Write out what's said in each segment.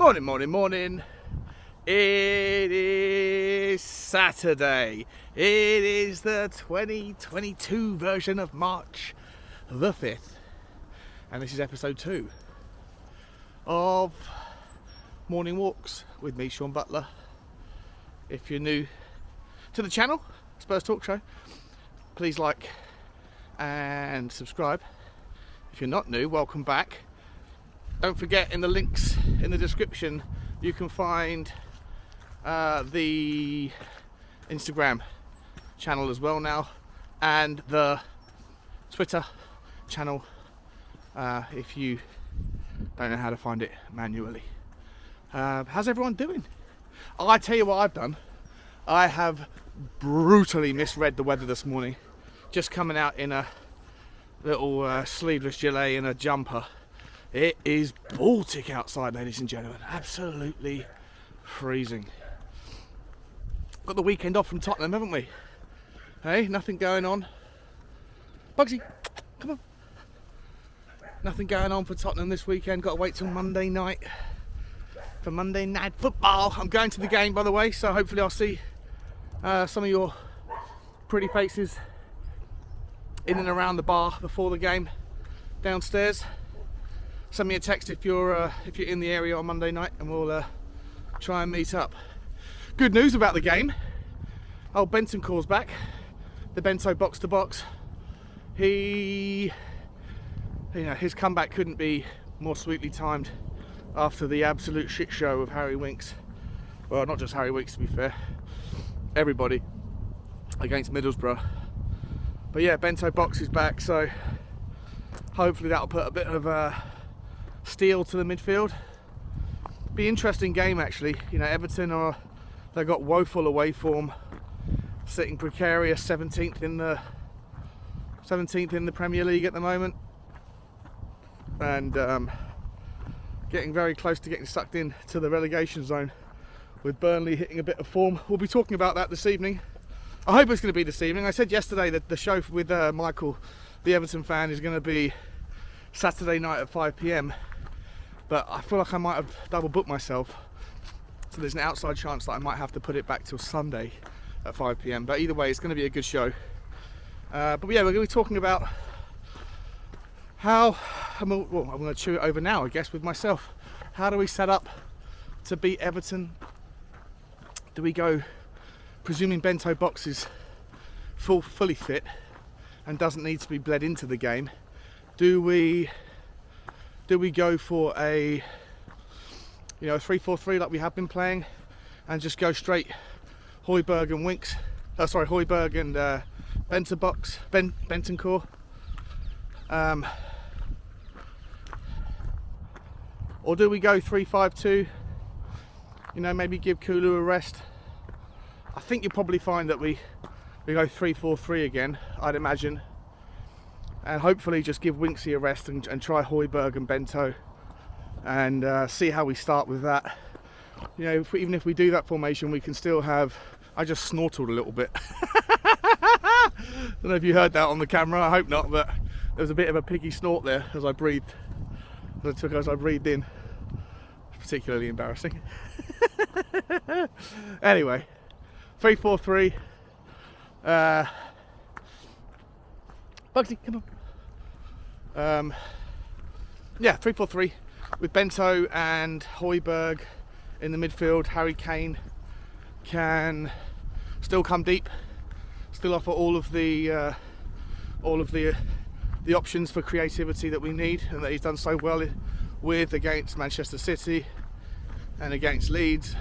Morning, morning, morning. It is Saturday. It is the 2022 version of March the 5th. And this is episode 2 of Morning Walks with me, Sean Butler. If you're new to the channel, SpursTalkShow, please like and subscribe. If you're not new, welcome back. Don't forget, in the links in the description you can find the Instagram channel as well now, and the Twitter channel if you don't know how to find it manually. How's everyone doing? I tell you what I've done. I have brutally misread the weather this morning, just coming out in a little sleeveless gilet and a jumper. It is Baltic outside, ladies and gentlemen. Absolutely freezing. Got the weekend off from Tottenham, haven't we? Hey, nothing going on. Bugsy, come on. Nothing going on for Tottenham this weekend. Got to wait till Monday night for Monday night football. I'm going to the game, by the way, so hopefully I'll see some of your pretty faces in and around the bar before the game downstairs. Send me a text if you're in the area on Monday night, and we'll try and meet up. Good news about the game. Old Benton calls back. The Bento box to box. His comeback couldn't be more sweetly timed after the absolute shit show of Harry Winks. Well, not just Harry Winks, to be fair. Everybody against Middlesbrough. But yeah, Bento box is back, so hopefully that'll put a bit of steel to the midfield. Be interesting game, actually. Everton they got woeful away form, sitting precarious 17th in the Premier League at the moment, and getting very close to getting sucked in to the relegation zone, with Burnley hitting a bit of form. We'll be talking about that this evening. I hope it's going to be this evening. I said yesterday that the show with Michael, the Everton fan, is going to be Saturday night at 5 PM, but I feel like I might have double booked myself, so there's an outside chance that I might have to put it back till Sunday at 5 PM. But either way, it's going to be a good show. But yeah, we're going to be talking about how I'm going to chew it over now, I guess, with myself. How do we set up to beat Everton? Do we go, presuming Bento box is fully fit and doesn't need to be bled into the game, do we go for a 3-4-3 like we have been playing, and just go straight Højbjerg and Winks? Højbjerg and Bento box, Bentancur. Or do we go 3-5-2? Maybe give Kulu a rest. I think you'll probably find that we go 3-4-3 again, I'd imagine. And hopefully just give Winksy a rest and try Højbjerg and Bento, and see how we start with that. Even if we do that formation, we can still have... I just snortled a little bit. Don't know if you heard that on the camera, I hope not, but there was a bit of a piggy snort there as I breathed. As I breathed in. Particularly embarrassing. Anyway, 3-4-3. Bugsy, come on. 3-4-3 with Bento and Højbjerg in the midfield. Harry Kane can still come deep, still offer all of the options for creativity that we need, and that he's done so well with against Manchester City and against Leeds.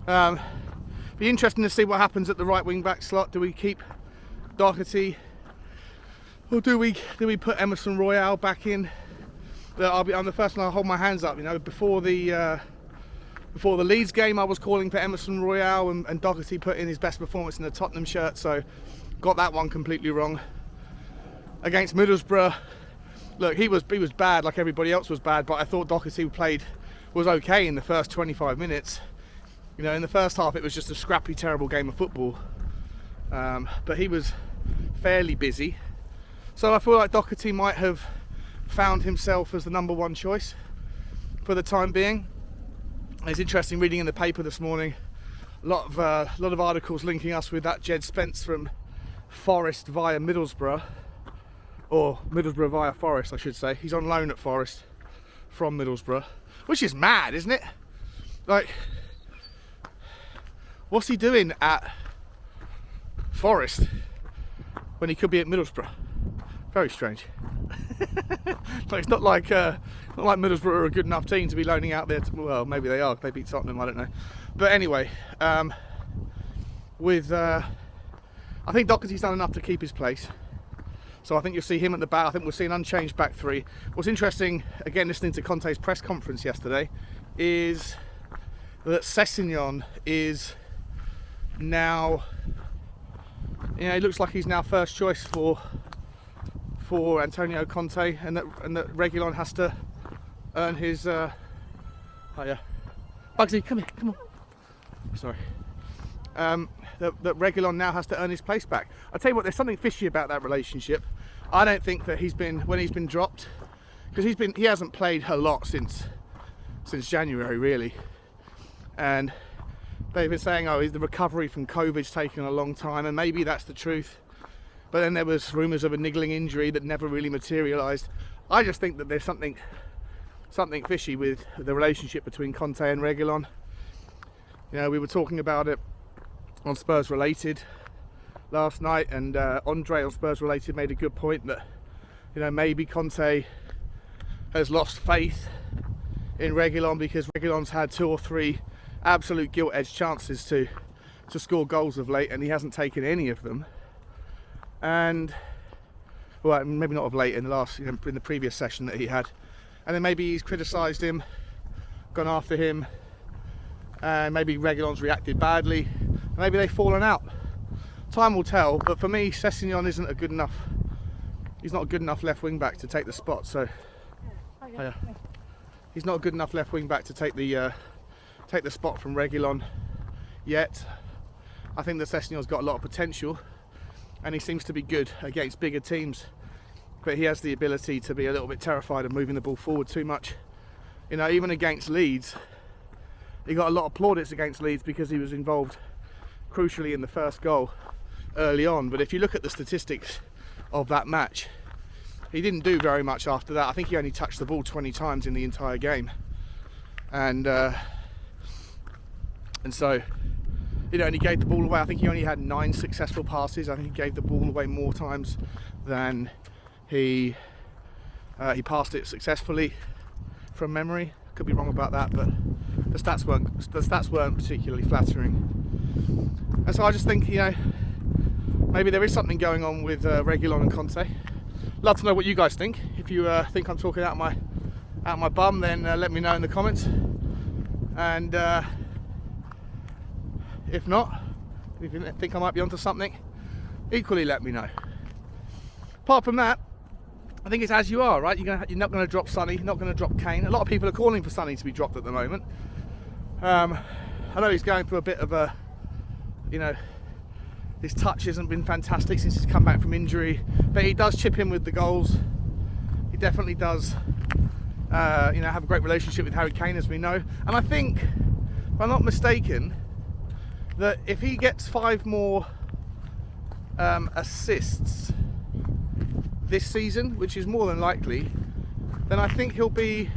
Be interesting to see what happens at the right wing back slot. Do we keep Doherty, or do we put Emerson Royale back in? I'm the first one to hold my hands up. Before the Leeds game, I was calling for Emerson Royale, and Doherty put in his best performance in the Tottenham shirt, so got that one completely wrong. Against Middlesbrough, look, he was bad, like everybody else was bad, but I thought Doherty was okay in the first 25 minutes. In the first half it was just a scrappy, terrible game of football, but he was fairly busy. So I feel like Doherty might have found himself as the number one choice for the time being. It's interesting reading in the paper this morning, a lot of articles linking us with that Jed Spence from Forest via Middlesbrough, or Middlesbrough via Forest, I should say. He's on loan at Forest from Middlesbrough, which is mad, isn't it? Like, what's he doing at Forest when he could be at Middlesbrough? Very strange. But it's not like Middlesbrough are a good enough team to be loaning out there. Well, maybe they are. They beat Tottenham, I don't know. But anyway, I think Doherty's done enough to keep his place. So I think you'll see him at the back. I think we'll see an unchanged back three. What's interesting, again, listening to Conte's press conference yesterday, is that Sessegnon is now, it looks like he's now first choice for Antonio Conte, and that Reguilon has to earn his. Oh yeah, Bugsy, come here, come on. Sorry. That Reguilon now has to earn his place back. I tell you what, there's something fishy about that relationship. I don't think that when he's been dropped, because he hasn't played a lot since January really, and they've been saying, oh, the recovery from COVID's taken a long time, and maybe that's the truth. But then there was rumours of a niggling injury that never really materialised. I just think that there's something fishy with the relationship between Conte and Reguilon. We were talking about it on Spurs Related last night, and Andre on Spurs Related made a good point that maybe Conte has lost faith in Reguilon because Reguilon's had 2 or 3 absolute gilt-edged chances to score goals of late, and he hasn't taken any of them. And well, maybe not of late, in the previous session that he had, and then maybe he's criticised him, gone after him, and maybe Reguilon's reacted badly. Maybe they've fallen out. Time will tell. But for me, Sessegnon isn't a good enough. He's not a good enough left wing back to take the spot. So he's not a good enough left wing back to take the spot from Reguilon yet. I think that Sessegnon's got a lot of potential, and he seems to be good against bigger teams. But he has the ability to be a little bit terrified of moving the ball forward too much. Even against Leeds, he got a lot of plaudits against Leeds because he was involved crucially in the first goal early on. But if you look at the statistics of that match, he didn't do very much after that. I think he only touched the ball 20 times in the entire game, and so and he gave the ball away. I think he only had 9 successful passes. I think he gave the ball away more times than he passed it successfully, from memory. Could be wrong about that, but the stats weren't particularly flattering. And so I just think, maybe there is something going on with Reguilon and Conte. Love to know what you guys think. If you think I'm talking out my bum, then let me know in the comments. And if not, if you think I might be onto something, equally let me know. Apart from that, I think it's as you are, right? You're not going to drop Sonny, you're not going to drop Kane. A lot of people are calling for Sonny to be dropped at the moment. I know he's going through a bit of a, his touch hasn't been fantastic since he's come back from injury, but he does chip in with the goals. He definitely does, have a great relationship with Harry Kane, as we know. And I think, if I'm not mistaken, that if he gets 5 more assists this season, which is more than likely, then I think he'll be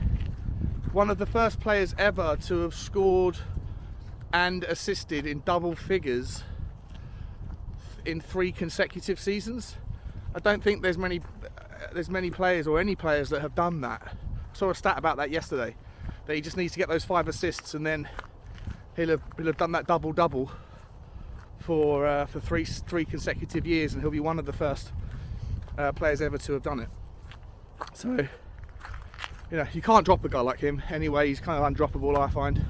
one of the first players ever to have scored and assisted in double figures in 3 consecutive seasons. I don't think there's many players, or any players, that have done that. I saw a stat about that yesterday, that he just needs to get those 5 assists, and then he'll have done that double for 3 consecutive years, and he'll be one of the first players ever to have done it. So you can't drop a guy like him anyway. He's kind of undroppable, I find.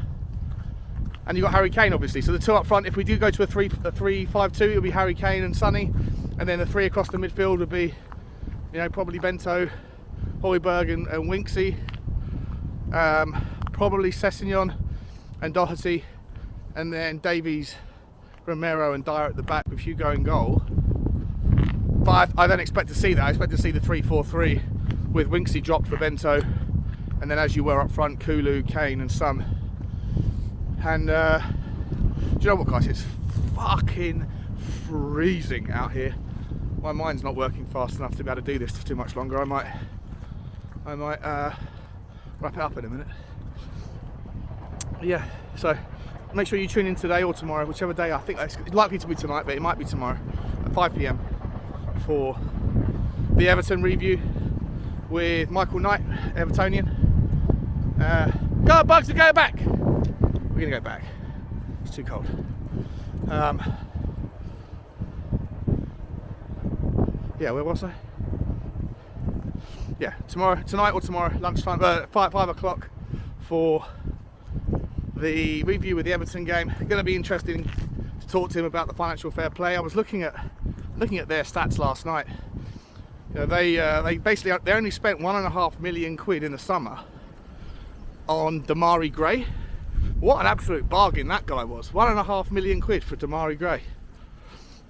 And you've got Harry Kane, obviously. So the 2 up front, if we do go to a 3-5-2, it'll be Harry Kane and Sonny, and then the 3 across the midfield would be, probably Bento, Højbjerg and Winksy, probably Sessegnon and Doherty, and then Davies, Romero and Dyer at the back with Hugo in goal. But I don't expect to see that. I expect to see the 3-4-3 with Winksy dropped for Bento, and then, as you were up front, Kulu, Kane and Son. And do you know what, guys? It's fucking freezing out here. My mind's not working fast enough to be able to do this for too much longer. I might wrap it up in a minute. Yeah, so make sure you tune in today or tomorrow, whichever day. I think it's likely to be tonight, but it might be tomorrow at 5 PM for the Everton review with Michael Knight, Evertonian. Go Bugs, go back! We're gonna go back. It's too cold. Yeah, where was I? Yeah, tonight or tomorrow, lunchtime, 5 o'clock for the review with the Everton game. Going to be interesting to talk to him about the financial fair play. I was looking at their stats last night. You know, they only spent £1.5 million in the summer on Demarai Gray. What an absolute bargain that guy was. £1.5 million for Demarai Gray.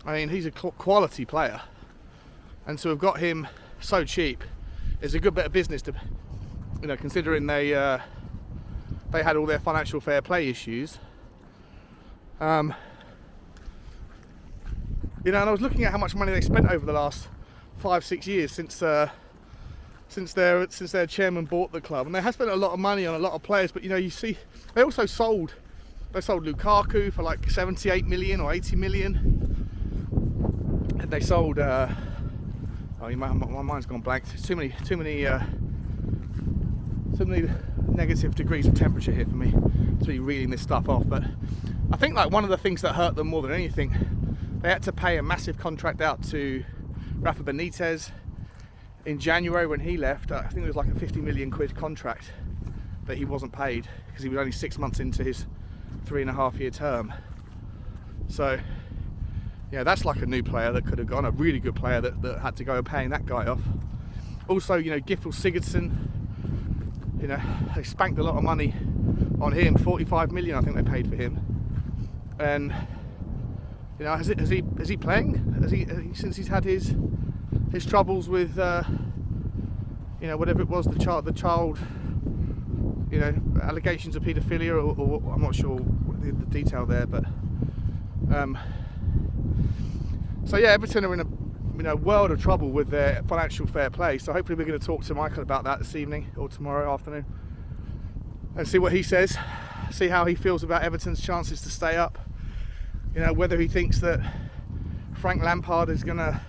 I mean, he's a quality player, and to have got him so cheap is a good bit of business, to, you know, considering they had all their financial fair play issues. You know, and I was looking at how much money they spent over the last 5-6 years since their chairman bought the club, and they have spent a lot of money on a lot of players. But you know, you see, they also sold Lukaku for like 78 million or 80 million, and they sold. My mind's gone blank. There's too many negative degrees of temperature here for me to be reading this stuff off. But I think like one of the things that hurt them more than anything, they had to pay a massive contract out to Rafa Benitez in January when he left. I think it was like a 50 million quid contract that he wasn't paid because he was only 6 months into his 3.5-year term. So yeah, that's like a new player that could have gone, a really good player that had to go paying that guy off. Also, you know, Gylfi Sigurdsson, you know, they spanked a lot of money on him, 45 million I think they paid for him. And you know, is he playing? Has he since he's had his troubles with you know, whatever it was, the child, you know, allegations of paedophilia or I'm not sure the detail there, but so yeah, Everton are in a world of trouble with their financial fair play. So hopefully we're going to talk to Michael about that this evening or tomorrow afternoon and see what he says, see how he feels about Everton's chances to stay up. You know, whether he thinks that Frank Lampard is going to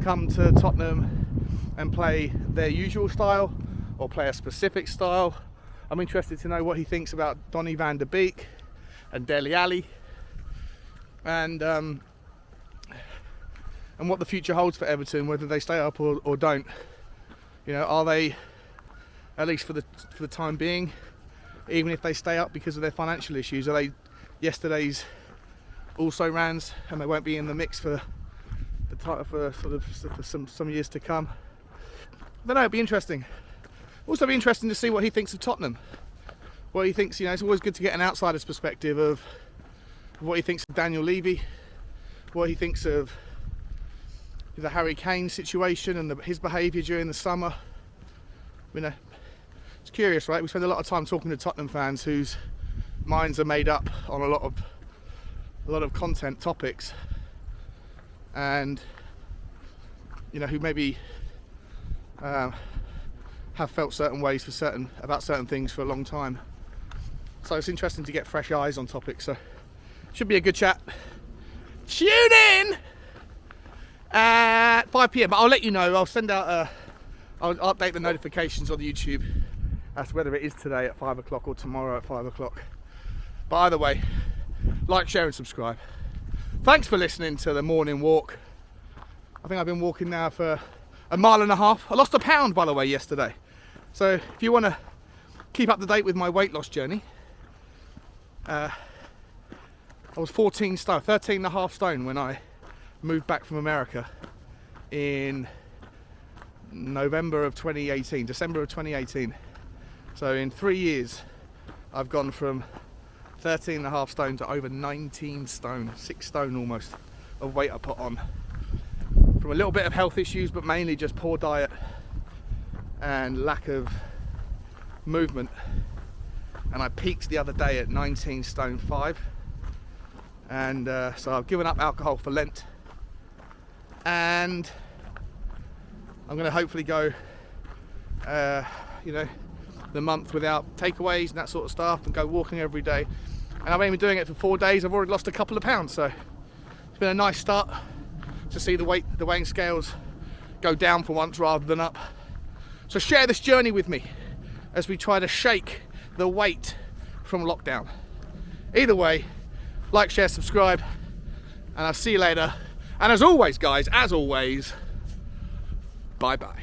come to Tottenham and play their usual style or play a specific style. I'm interested to know what he thinks about Donny van der Beek and Dele Alli, and what the future holds for Everton, whether they stay up or don't. You know, are they, at least for the time being, even if they stay up because of their financial issues, are they yesterday's also-rans and they won't be in the mix for the title for some years to come? I don't know, it'll be interesting. Also be interesting to see what he thinks of Tottenham. What he thinks, you know, it's always good to get an outsider's perspective of what he thinks of Daniel Levy, what he thinks of the Harry Kane situation and his behaviour during the summer. You know, it's curious, right? We spend a lot of time talking to Tottenham fans whose minds are made up on a lot of content topics, and you know, who maybe have felt certain ways about certain things for a long time. So it's interesting to get fresh eyes on topics. So should be a good chat. Tune in at 5 PM, but I'll let you know. I'll send out I'll update the notifications on YouTube as to whether it is today at 5 o'clock or tomorrow at 5 o'clock. But either way, like, share and subscribe. Thanks for listening to the morning walk. I think I've been walking now for 1.5 miles. I lost a pound, by the way, yesterday. So if you want to keep up to date with my weight loss journey, I was 13.5 stone when I moved back from America in December of 2018. So in 3 years I've gone from 13.5 stone to over 19 stone, 6 stone almost of weight I put on, from a little bit of health issues, but mainly just poor diet and lack of movement. and I peaked the other day at 19 stone 5, and so I've given up alcohol for Lent, and I'm going to hopefully go you know, the month without takeaways and that sort of stuff, and go walking every day. And I've only been doing it for 4 days. I've already lost a couple of pounds, so it's been a nice start to see the weighing scales go down for once rather than up. So share this journey with me as we try to shake the weight from lockdown. Either way, like, share, subscribe, and I'll see you later. And as always, guys, as always, bye bye.